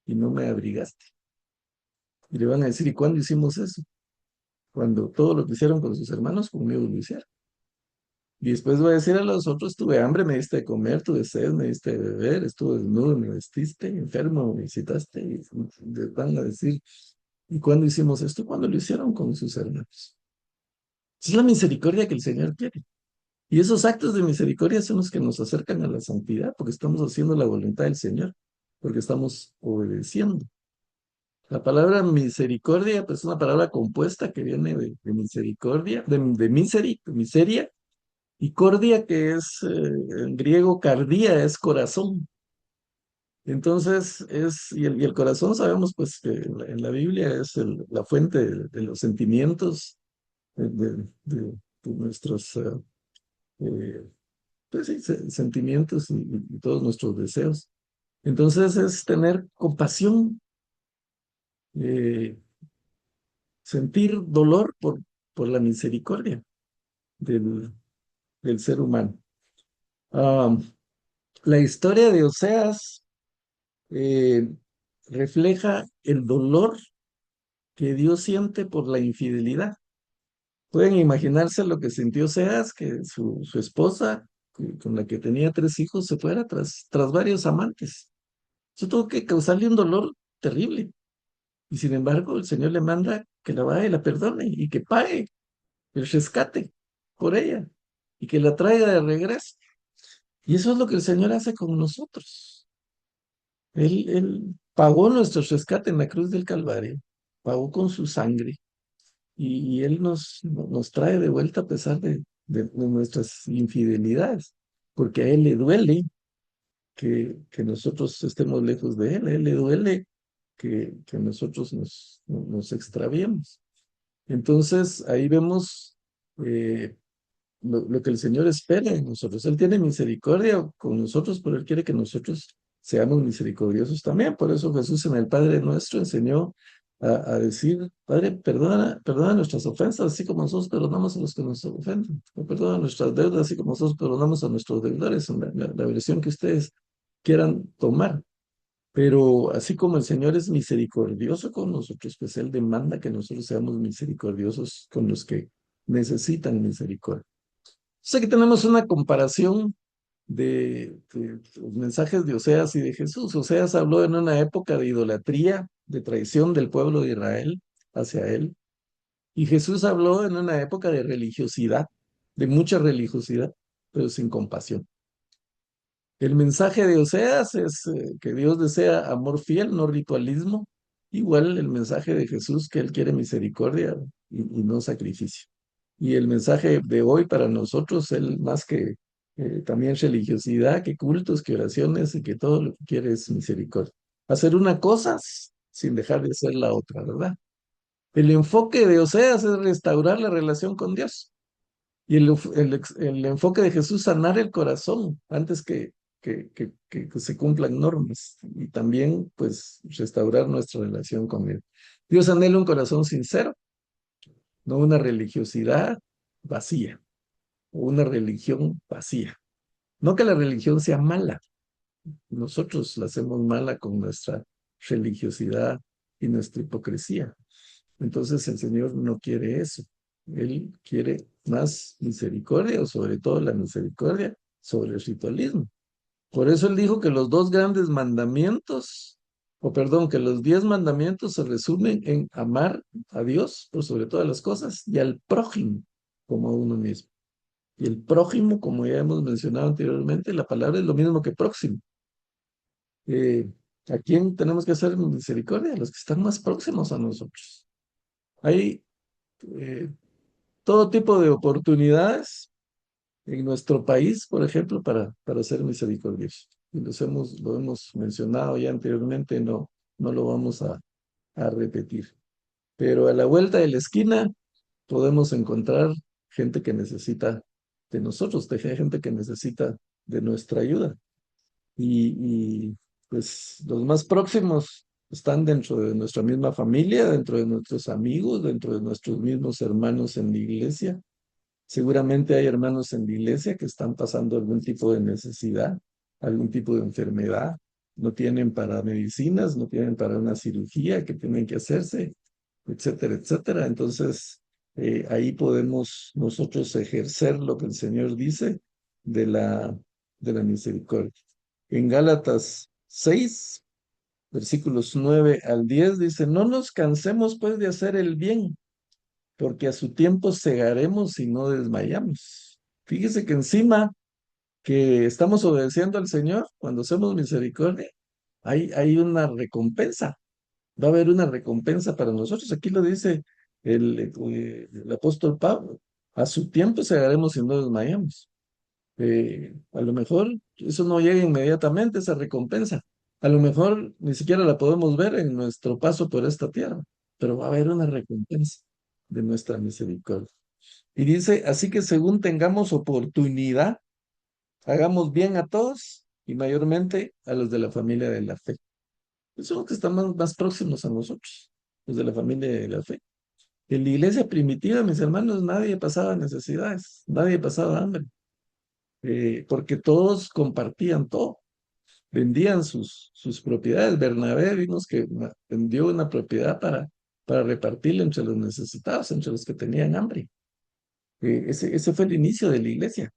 y no me abrigaste. Y le van a decir, ¿y cuándo hicimos eso? Cuando todo lo que hicieron con sus hermanos, conmigo lo hicieron. Y después va a decir a los otros, tuve hambre, me diste de comer, tuve sed, me diste de beber, estuve desnudo, me vestiste, enfermo, me visitaste. Y les van a decir, ¿y cuándo hicimos esto? Cuando lo hicieron con sus hermanos. Esa es la misericordia que el Señor quiere. Y esos actos de misericordia son los que nos acercan a la santidad, porque estamos haciendo la voluntad del Señor, porque estamos obedeciendo. La palabra misericordia, pues es una palabra compuesta que viene de misericordia, de miseria, y cordia, que es en griego cardía, es corazón. Entonces, y el corazón sabemos pues que en la Biblia es la fuente de los sentimientos, de nuestros eh, pues sí, sentimientos y todos nuestros deseos. Entonces es tener compasión, eh, sentir dolor por la misericordia del, del ser humano. Ah, la historia de Oseas eh, refleja el dolor que Dios siente por la infidelidad. Pueden imaginarse lo que sintió Oseas, que su esposa, con la que tenía 3 hijos, se fuera tras varios amantes. Eso tuvo que causarle un dolor terrible. Y sin embargo, el Señor le manda que la vaya y la perdone y que pague el rescate por ella y que la traiga de regreso. Y eso es lo que el Señor hace con nosotros. Él pagó nuestro rescate en la cruz del Calvario, pagó con su sangre y Él nos trae de vuelta a pesar de nuestras infidelidades, porque a Él le duele que nosotros estemos lejos de Él, a Él le duele que nosotros nos extraviemos. Entonces, ahí vemos eh, lo que el Señor espera en nosotros. Él tiene misericordia con nosotros, pero Él quiere que nosotros seamos misericordiosos también. Por eso Jesús en el Padre Nuestro enseñó a decir, Padre, perdona nuestras ofensas, así como nosotros perdonamos a los que nos ofenden. O perdona nuestras deudas, así como nosotros perdonamos a nuestros deudores, en la versión que ustedes quieran tomar. Pero así como el Señor es misericordioso con nosotros, pues Él demanda que nosotros seamos misericordiosos con los que necesitan misericordia. Sé que tenemos una comparación de los mensajes de Oseas y de Jesús. Oseas habló en una época de idolatría, de traición del pueblo de Israel hacia Él, y Jesús habló en una época de religiosidad, de mucha religiosidad, pero sin compasión. El mensaje de Oseas es que Dios desea amor fiel, no ritualismo. Igual el mensaje de Jesús, que Él quiere misericordia y no sacrificio. Y el mensaje de hoy para nosotros, Él más que también religiosidad, que cultos, que oraciones y que todo lo que quiere es misericordia. Hacer una cosa sin dejar de hacer la otra, ¿verdad? El enfoque de Oseas es restaurar la relación con Dios. Y el enfoque de Jesús, sanar el corazón antes que se cumplan normas y también, pues, restaurar nuestra relación con Él. Dios anhela un corazón sincero, no una religiosidad vacía o una religión vacía. No que la religión sea mala, nosotros la hacemos mala con nuestra religiosidad y nuestra hipocresía. Entonces el Señor no quiere eso. Él quiere más misericordia, o sobre todo la misericordia sobre el ritualismo. Por eso Él dijo que los dos grandes mandamientos, o perdón, que los 10 mandamientos se resumen en amar a Dios por sobre todas las cosas y al prójimo como a uno mismo. Y el prójimo, como ya hemos mencionado anteriormente, la palabra es lo mismo que próximo. Eh, ¿A quién tenemos que hacer misericordia? A los que están más próximos a nosotros. Hay eh, todo tipo de oportunidades en nuestro país, por ejemplo, para ser misericordiosos. Y lo hemos mencionado ya anteriormente, no lo vamos a repetir. Pero a la vuelta de la esquina podemos encontrar gente que necesita de nosotros, de gente que necesita de nuestra ayuda. Pues los más próximos están dentro de nuestra misma familia, dentro de nuestros amigos, dentro de nuestros mismos hermanos en la iglesia. Seguramente hay hermanos en la iglesia que están pasando algún tipo de necesidad, algún tipo de enfermedad. No tienen para medicinas, no tienen para una cirugía que tienen que hacerse, etcétera, etcétera. Entonces, ahí podemos nosotros ejercer lo que el Señor dice de la misericordia. En Gálatas 6, versículos 9 al 10 dice, no nos cansemos pues de hacer el bien, porque a su tiempo segaremos y no desmayamos. Fíjese que encima que estamos obedeciendo al Señor, cuando hacemos misericordia, hay una recompensa. va a haber una recompensa para nosotros. Aquí lo dice el apóstol Pablo. A su tiempo segaremos y no desmayamos. A lo mejor eso no llega inmediatamente, esa recompensa. A lo mejor ni siquiera la podemos ver en nuestro paso por esta tierra, pero va a haber una recompensa de nuestra misericordia. Y dice, así que según tengamos oportunidad, hagamos bien a todos y mayormente a los de la familia de la fe. Son los que están más próximos a nosotros, los de la familia de la fe. En la iglesia primitiva, mis hermanos, nadie pasaba necesidades, nadie pasaba hambre, porque todos compartían todo, vendían sus propiedades. Bernabé vimos que vendió una propiedad para repartirla entre los necesitados, entre los que tenían hambre. Ese fue el inicio de la iglesia.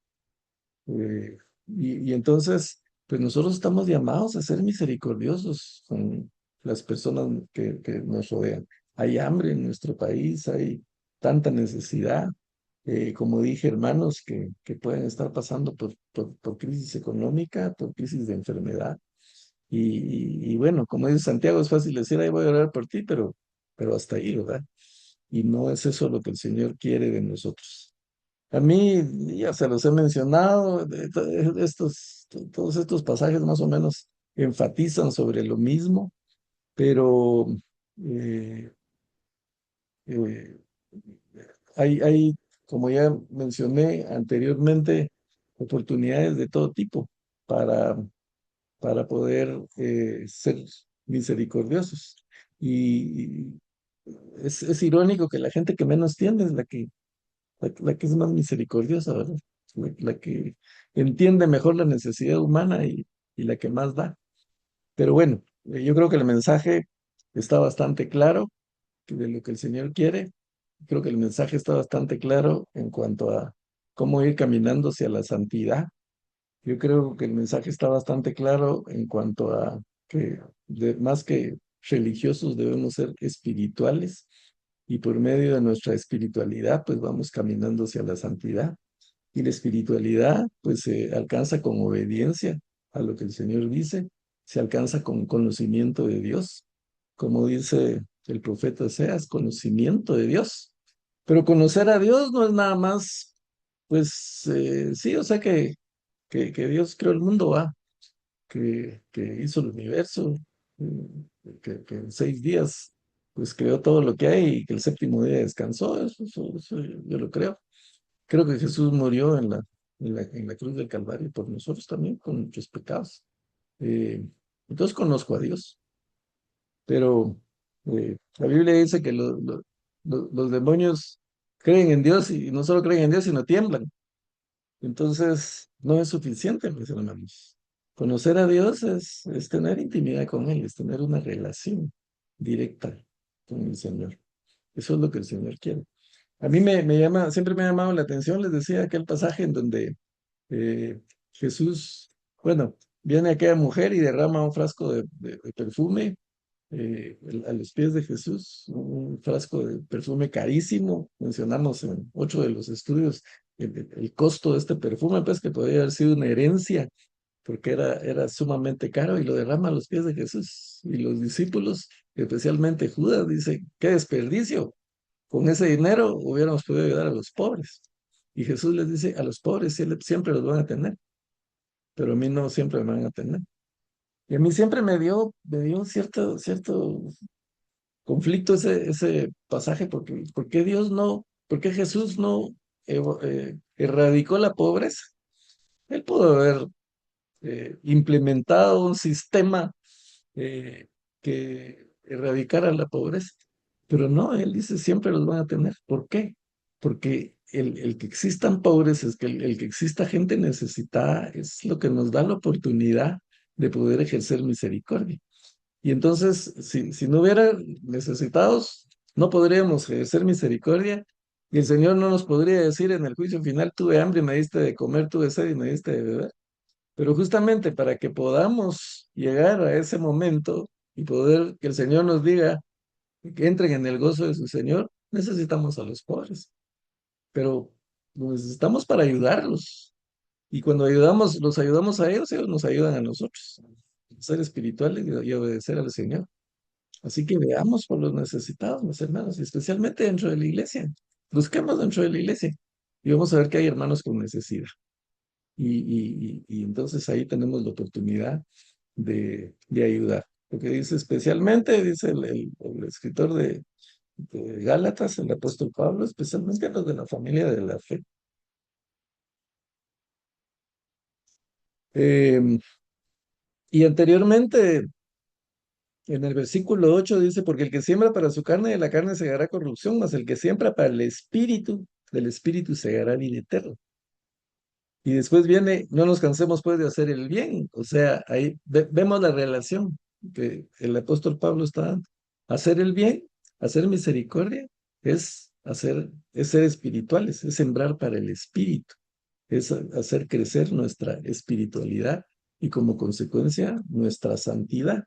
Eh, y entonces, pues nosotros estamos llamados a ser misericordiosos con las personas que nos rodean. Hay hambre en nuestro país, hay tanta necesidad, como dije, hermanos, que pueden estar pasando por crisis económica, por crisis de enfermedad. Y bueno, como dice Santiago, es fácil decir, ahí voy a orar por ti, pero hasta ahí, ¿verdad? Y no es eso lo que el Señor quiere de nosotros. A mí, ya se los he mencionado, todos estos pasajes más o menos enfatizan sobre lo mismo, pero eh, eh, hay, como ya mencioné anteriormente, oportunidades de todo tipo para, para poder ser misericordiosos. Y es irónico que la gente que menos tiene es la que es más misericordiosa, ¿verdad? La que entiende mejor la necesidad humana y la que más da. Pero bueno, yo creo que el mensaje está bastante claro de lo que el Señor quiere. Creo que el mensaje está bastante claro en cuanto a cómo ir caminando hacia la santidad. Yo creo que el mensaje está bastante claro en cuanto a que más que religiosos debemos ser espirituales y por medio de nuestra espiritualidad pues vamos caminando hacia la santidad. Y la espiritualidad pues se alcanza con obediencia a lo que el Señor dice, se alcanza con conocimiento de Dios, como dice el profeta Oseas, conocimiento de Dios. Pero conocer a Dios no es nada más, pues sí, o sea que Dios creó el mundo, va, que hizo el universo, que en 6 días pues creó todo lo que hay y que el séptimo día descansó, eso yo lo creo. Creo que Jesús murió en la cruz del Calvario por nosotros también, con nuestros pecados. Eh, entonces conozco a Dios, pero la Biblia dice que los demonios creen en Dios y no solo creen en Dios, sino tiemblan. Entonces, no es suficiente, mis hermanos. Conocer a Dios es tener intimidad con Él, es tener una relación directa con el Señor. Eso es lo que el Señor quiere. A mí siempre me ha llamado la atención, les decía aquel pasaje en donde Jesús, bueno, viene aquella mujer y derrama un frasco de perfume a los pies de Jesús, un frasco de perfume carísimo. Mencionamos en 8 de los estudios el costo de este perfume, pues que podría haber sido una herencia, porque era sumamente caro y lo derrama a los pies de Jesús. Y los discípulos, especialmente Judas, dice, qué desperdicio, con ese dinero hubiéramos podido ayudar a los pobres. Y Jesús les dice, a los pobres siempre los van a tener, pero a mí no siempre me van a tener. Y a mí siempre me dio cierto conflicto ese pasaje, porque ¿por qué Dios no, por qué Jesús no erradicó la pobreza? Él pudo haber implementado un sistema eh, que erradicara la pobreza, pero no, él dice siempre los van a tener. ¿Por qué? Porque el que existan pobres, es que el que exista gente necesitada, es lo que nos da la oportunidad de poder ejercer misericordia. Y entonces, si no hubiera necesitados, no podríamos ejercer misericordia. Y el Señor no nos podría decir en el juicio final, tuve hambre y me diste de comer, tuve sed y me diste de beber. Pero justamente para que podamos llegar a ese momento y poder que el Señor nos diga que entren en el gozo de su Señor, necesitamos a los pobres. Pero los necesitamos para ayudarlos. Y cuando los ayudamos a ellos nos ayudan a nosotros. Ser espirituales y obedecer al Señor. Así que veamos por los necesitados, mis hermanos, y especialmente dentro de la iglesia. Busquemos dentro de la iglesia y vamos a ver que hay hermanos con necesidad. Y entonces ahí tenemos la oportunidad de ayudar. Porque dice especialmente, dice el escritor de Gálatas, el apóstol Pablo, especialmente a los de la familia de la fe. Eh, y anteriormente, en el versículo 8 dice, porque el que siembra para su carne, de la carne segará corrupción, mas el que siembra para el espíritu, del espíritu segará vida eterna. Y después viene, no nos cansemos pues de hacer el bien. O sea, ahí vemos la relación que el apóstol Pablo está dando. Hacer el bien, hacer misericordia, es ser espirituales, es sembrar para el espíritu, es hacer crecer nuestra espiritualidad y como consecuencia nuestra santidad.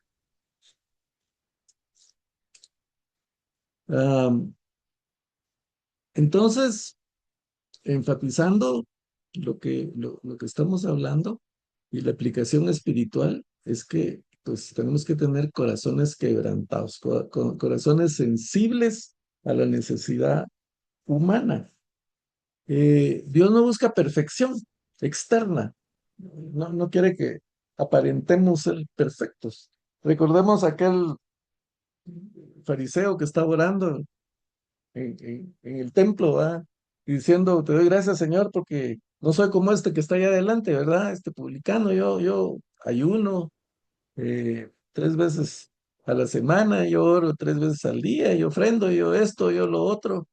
Am, entonces, enfatizando lo que estamos hablando y la aplicación espiritual es que pues tenemos que tener corazones quebrantados, corazones sensibles a la necesidad humana. Dios no busca perfección externa, no quiere que aparentemos ser perfectos. Recordemos aquel fariseo que estaba orando en el templo, ¿verdad? Y diciendo, te doy gracias, Señor, porque no soy como este que está allá adelante, ¿verdad? Este publicano, yo ayuno 3 veces a la semana, yo oro 3 veces al día, yo ofrendo, yo esto, yo lo otro.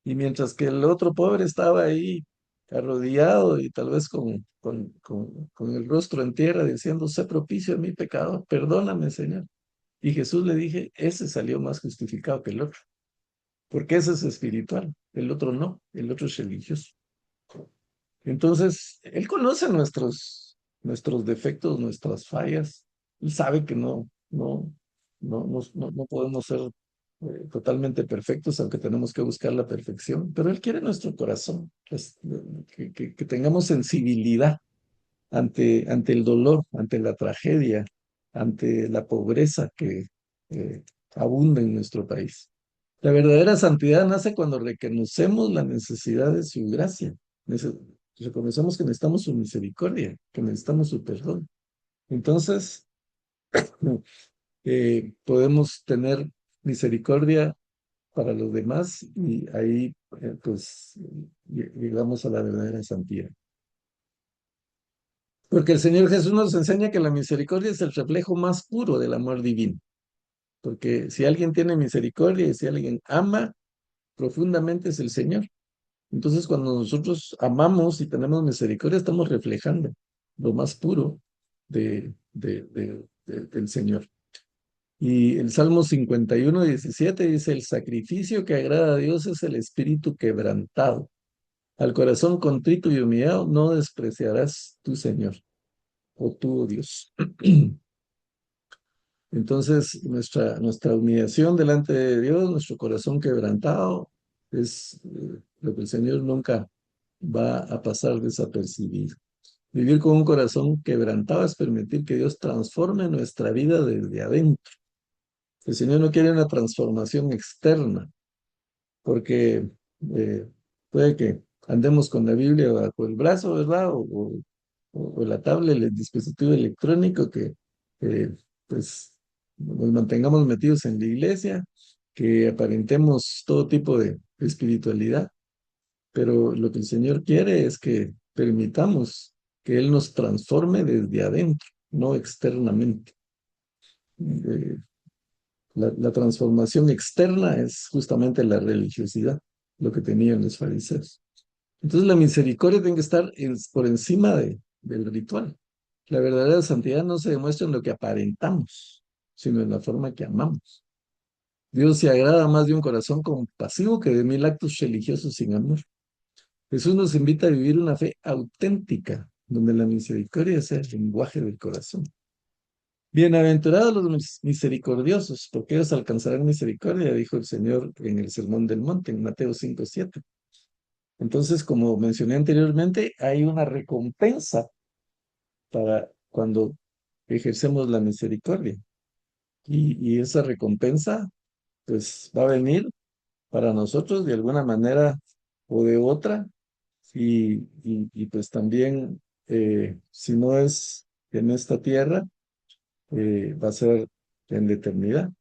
Y mientras que el otro pobre estaba ahí arrodillado y tal vez con el rostro en tierra diciendo, sé propicio a mi pecado, perdóname, Señor. Y Jesús le dije, ese salió más justificado que el otro porque ese es espiritual, el otro no, el otro es religioso. Entonces, Él conoce nuestros defectos, nuestras fallas, Él sabe que no podemos ser totalmente perfectos, aunque tenemos que buscar la perfección, pero Él quiere nuestro corazón, que tengamos sensibilidad ante el dolor, ante la tragedia, ante la pobreza que eh, abunda en nuestro país. La verdadera santidad nace cuando reconocemos la necesidad de su gracia. Reconocemos que necesitamos su misericordia, que necesitamos su perdón. Entonces, podemos tener misericordia para los demás y ahí, pues, llegamos a la verdadera santidad. Porque el Señor Jesús nos enseña que la misericordia es el reflejo más puro del amor divino. Porque si alguien tiene misericordia y si alguien ama profundamente es el Señor. Entonces, cuando nosotros amamos y tenemos misericordia, estamos reflejando lo más puro del Señor. Y el Salmo 51:17 dice, el sacrificio que agrada a Dios es el espíritu quebrantado. Al corazón contrito y humillado no despreciarás tu Señor o tu Dios. Entonces, nuestra humillación delante de Dios, nuestro corazón quebrantado, es lo que el Señor nunca va a pasar desapercibido. Vivir con un corazón quebrantado es permitir que Dios transforme nuestra vida desde adentro. El Señor no quiere una transformación externa, porque eh, puede que andemos con la Biblia bajo el brazo, ¿verdad? O la tablet, el dispositivo electrónico, que pues nos mantengamos metidos en la iglesia, que aparentemos todo tipo de espiritualidad, pero lo que el Señor quiere es que permitamos que Él nos transforme desde adentro, no externamente. Eh, la transformación externa es justamente la religiosidad, lo que tenían los fariseos. Entonces la misericordia tiene que estar por encima del ritual. La verdadera santidad no se demuestra en lo que aparentamos, sino en la forma que amamos. Dios se agrada más de un corazón compasivo que de 1000 actos religiosos sin amor. Jesús nos invita a vivir una fe auténtica, donde la misericordia sea el lenguaje del corazón. Bienaventurados los misericordiosos, porque ellos alcanzarán misericordia, dijo el Señor en el Sermón del Monte, en Mateo 5:7. Entonces, como mencioné anteriormente, hay una recompensa para cuando ejercemos la misericordia. y esa recompensa pues va a venir para nosotros de alguna manera o de otra. Y pues también, si no es en esta tierra, va a ser en la eternidad.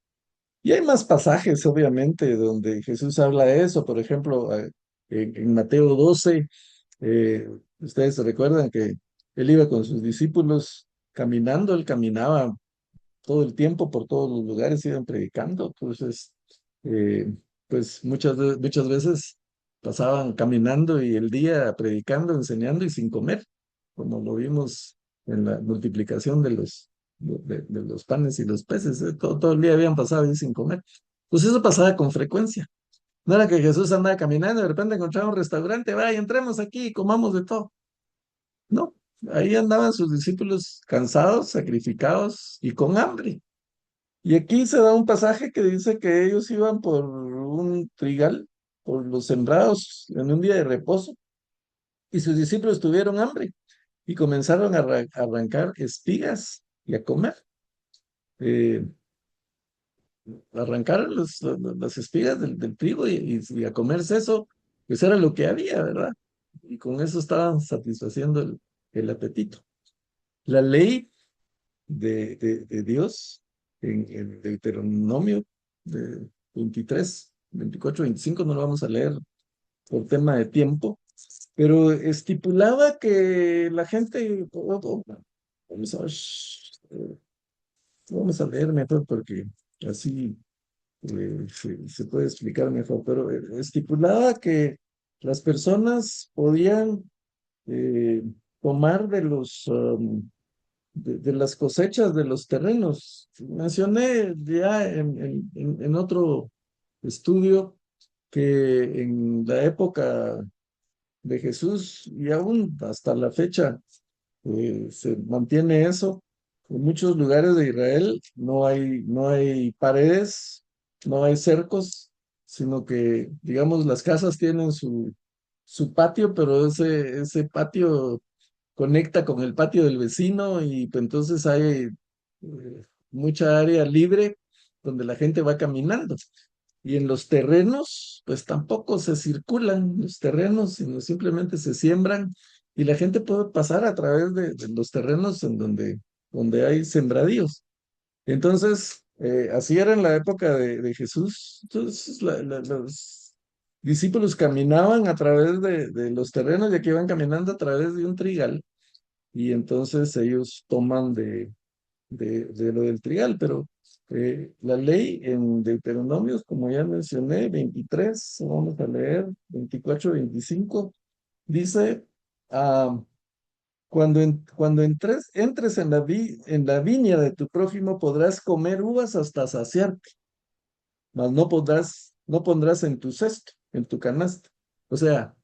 Y hay más pasajes, obviamente, donde Jesús habla de eso. Por ejemplo, en Mateo 12, eh, ustedes se recuerdan que él iba con sus discípulos caminando, él caminaba todo el tiempo por todos los lugares, iban predicando. Entonces, eh, pues muchas veces pasaban caminando y el día predicando, enseñando y sin comer, como lo vimos en la multiplicación de los panes y los peces. Todo el día habían pasado ahí sin comer. Pues eso pasaba con frecuencia. No era que Jesús andaba caminando y de repente encontraba un restaurante, vaya, entremos aquí y comamos de todo. No, ahí andaban sus discípulos cansados, sacrificados y con hambre. Y aquí se da un pasaje que dice que ellos iban por un trigal, por los sembrados en un día de reposo, y sus discípulos tuvieron hambre y comenzaron a arrancar espigas y a comer. Eh, Arrancaron las espigas del trigo y a comerse eso, pues era lo que había, ¿verdad? Y con eso estaban satisfaciendo el apetito. La ley de Dios en Deuteronomio de 23, 24, 25, no lo vamos a leer por tema de tiempo, pero estipulaba que la gente, vamos a, vamos a leer mejor porque así se puede explicar mejor, pero estipulaba que las personas podían eh, tomar de las cosechas de los terrenos. Mencioné ya en otro estudio que en la época de Jesús y aún hasta la fecha se mantiene eso. En muchos lugares de Israel no hay paredes, no hay cercos, sino que, digamos, las casas tienen su patio, pero ese patio conecta con el patio del vecino y pues, entonces hay mucha área libre donde la gente va caminando. Y en los terrenos, pues tampoco se circulan los terrenos, sino simplemente se siembran y la gente puede pasar a través de los terrenos en donde hay sembradíos. Entonces, así era en la época de Jesús. Entonces, los discípulos caminaban a través de los terrenos y aquí iban caminando a través de un trigal y entonces ellos toman de lo del trigal, pero la ley en Deuteronomios, como ya mencioné, 23, vamos a leer 24, 25, dice, ah, cuando entres en la viña de tu prójimo podrás comer uvas hasta saciarte, mas no pondrás en tu cesto, en tu canasta. O sea,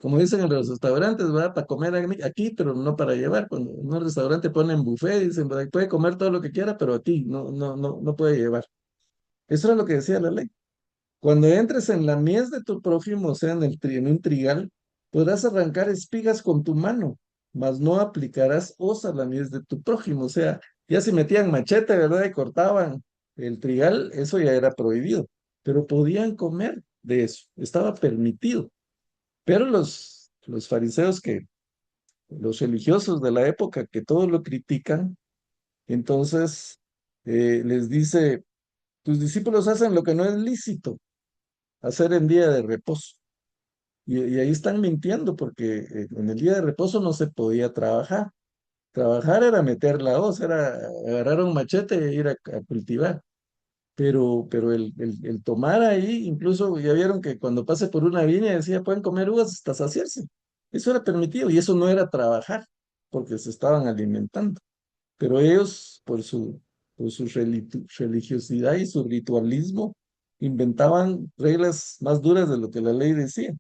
como dicen en los restaurantes, ¿verdad? Para comer aquí, pero no para llevar. Cuando en un restaurante ponen buffet, dicen, ¿verdad? Puede comer todo lo que quiera, pero aquí no puede llevar. Eso es lo que decía la ley. Cuando entres en la mies de tu prójimo, o sea, en un trigal, podrás arrancar espigas con tu mano, mas no aplicarás hoz a la mies de tu prójimo. O sea, ya si metían machete, ¿verdad? Y cortaban el trigal, eso ya era prohibido. Pero podían comer de eso, estaba permitido. Pero los fariseos los religiosos de la época que todo lo critican, entonces les dice, tus discípulos hacen lo que no es lícito hacer en día de reposo. Y ahí están mintiendo porque en el día de reposo no se podía trabajar. Trabajar era meter la hoz, era agarrar un machete e ir a cultivar. Pero el tomar ahí, incluso ya vieron que cuando pase por una viña decía, pueden comer uvas hasta saciarse. Eso era permitido y eso no era trabajar, porque se estaban alimentando. Pero ellos, por su religiosidad y su ritualismo, inventaban reglas más duras de lo que la ley decía.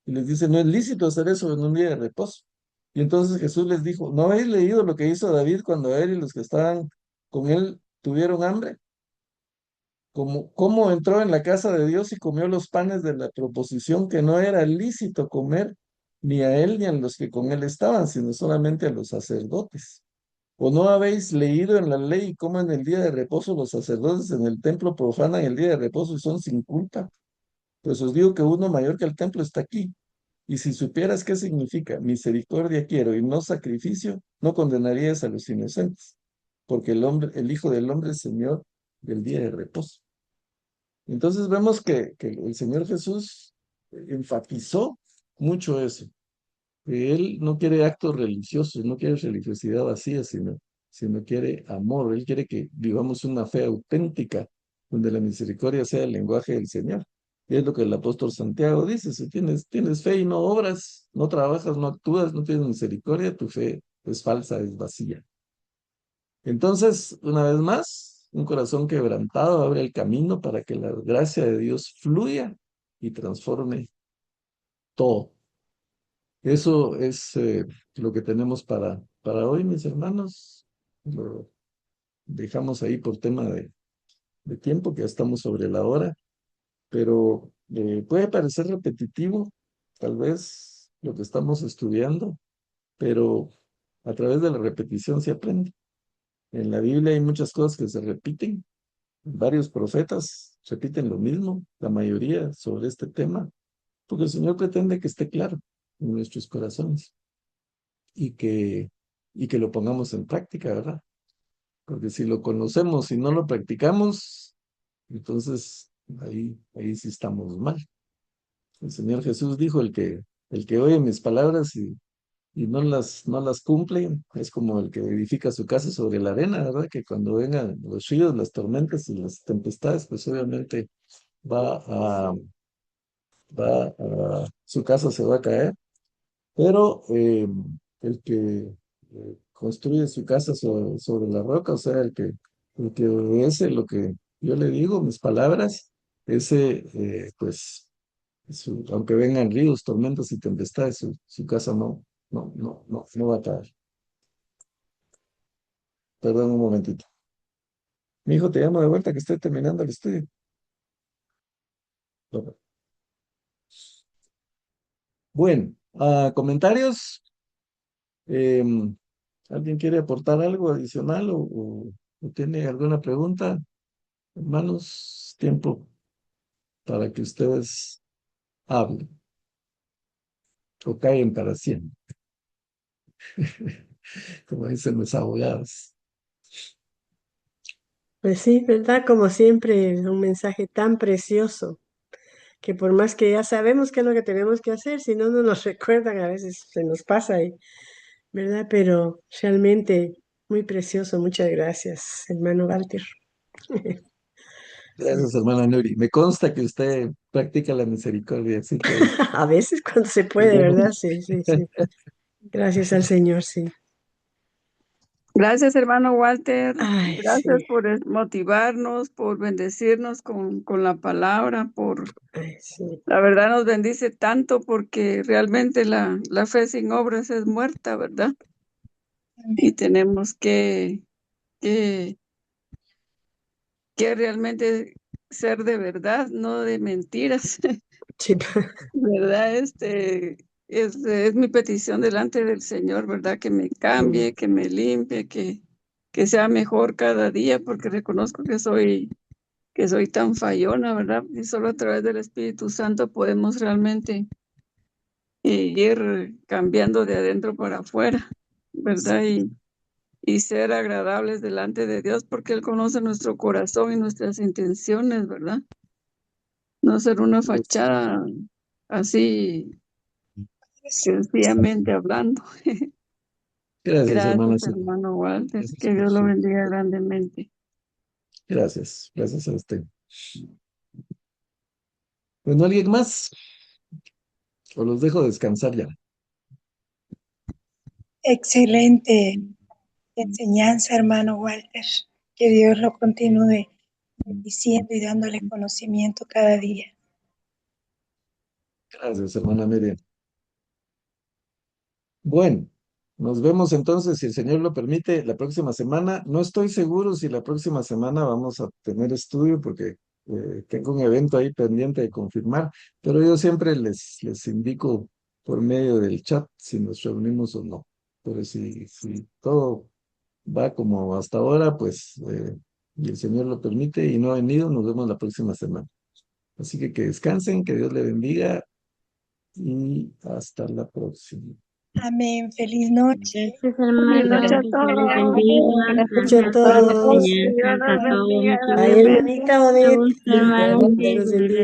Y les dice, no es lícito hacer eso en un día de reposo. Y entonces Jesús les dijo, ¿no habéis leído lo que hizo David cuando él y los que estaban con él tuvieron hambre? Cómo entró en la casa de Dios y comió los panes de la proposición que no era lícito comer ni a él ni a los que con él estaban, sino solamente a los sacerdotes. ¿O no habéis leído en la ley cómo en el día de reposo los sacerdotes en el templo profanan el día de reposo y son sin culpa? Pues os digo que uno mayor que el templo está aquí. Y si supieras qué significa misericordia quiero y no sacrificio, no condenarías a los inocentes, porque el hombre, el Hijo del Hombre es Señor del día de reposo. Entonces vemos que el Señor Jesús enfatizó mucho eso, que Él no quiere actos religiosos, no quiere religiosidad vacía, sino quiere amor. Él quiere que vivamos una fe auténtica, donde la misericordia sea el lenguaje del Señor. Y es lo que el apóstol Santiago dice: si tienes fe y no obras, no trabajas, no actúas, no tienes misericordia, tu fe es falsa, es vacía. Entonces, una vez más, un corazón quebrantado abre el camino para que la gracia de Dios fluya y transforme todo. Eso es lo que tenemos para hoy, mis hermanos. Lo dejamos ahí por tema de tiempo, que ya estamos sobre la hora, pero puede parecer repetitivo, tal vez, lo que estamos estudiando, pero a través de la repetición se aprende. En la Biblia hay muchas cosas que se repiten. Varios profetas repiten lo mismo, la mayoría sobre este tema, porque el Señor pretende que esté claro en nuestros corazones y que lo pongamos en práctica, ¿verdad? Porque si lo conocemos y no lo practicamos, entonces ahí sí estamos mal. El Señor Jesús dijo: el que oye mis palabras y no las cumple, es como el que edifica su casa sobre la arena, ¿verdad? Que cuando vengan los ríos, las tormentas y las tempestades, pues obviamente va a, su casa se va a caer, pero el que construye su casa sobre la roca, o sea, el que obedece lo que yo le digo, mis palabras, ese, pues, aunque vengan ríos, tormentas y tempestades, su casa no va a caer. Perdón un momentito. Mi hijo, te llamo de vuelta que estoy terminando el estudio. Bueno, comentarios. Em, ¿Alguien quiere aportar algo adicional o tiene alguna pregunta? Hermanos, tiempo para que ustedes hablen o callen para siempre, como dicen los abogados. Pues sí, ¿verdad? Como siempre, un mensaje tan precioso que por más que ya sabemos qué es lo que tenemos que hacer, si no nos recuerdan, a veces se nos pasa ahí, ¿verdad? Pero realmente muy precioso. Muchas gracias, hermano Walter. Sí. Gracias, hermana Nuri. Me consta que usted practica la misericordia, así que A veces cuando se qué puede, bueno. ¿verdad? Sí, sí, sí. Gracias al Señor, sí. Gracias, hermano Walter. Ay, Gracias sí, por motivarnos, por bendecirnos con la palabra, ay, sí. la verdad nos bendice tanto porque realmente la fe sin obras es muerta, ¿verdad? Y tenemos que, que realmente ser de verdad, no de mentiras, Sí, ¿verdad? Es mi petición delante del Señor, ¿verdad? Que me cambie, que me limpie, que sea mejor cada día, porque reconozco que soy tan fallona, ¿verdad? Y solo a través del Espíritu Santo podemos realmente ir cambiando de adentro para afuera, ¿verdad? Y ser agradables delante de Dios, porque Él conoce nuestro corazón y nuestras intenciones, ¿verdad? No ser una fachada así, sencillamente hablando. Gracias, hermana. Gracias, hermano Walter. Gracias Que por Dios lo su... bendiga grandemente. Gracias a usted. Bueno, ¿alguien más? O los dejo descansar ya. Excelente enseñanza, hermano Walter. Que Dios lo continúe bendiciendo y dándole conocimiento cada día. Gracias, hermana Miriam. Bueno, nos vemos entonces, si el Señor lo permite, la próxima semana. No estoy seguro si la próxima semana vamos a tener estudio porque tengo un evento ahí pendiente de confirmar, pero yo siempre les indico por medio del chat si nos reunimos o no. Pero si todo va como hasta ahora, pues, y el Señor lo permite y no ha venido, nos vemos la próxima semana. Así que descansen, que Dios le bendiga y hasta la próxima. Amén. Feliz noche. Gracias, Feliz hermana. noche a Que Dios les todos. bendiga. Mucho a Gracias por las todos. Dios enseñanzas. los A todos. bendiga Mucho Ay, gusto. grandemente. hermanita Mucho Odette, gusto, Dios hermana. los bendiga.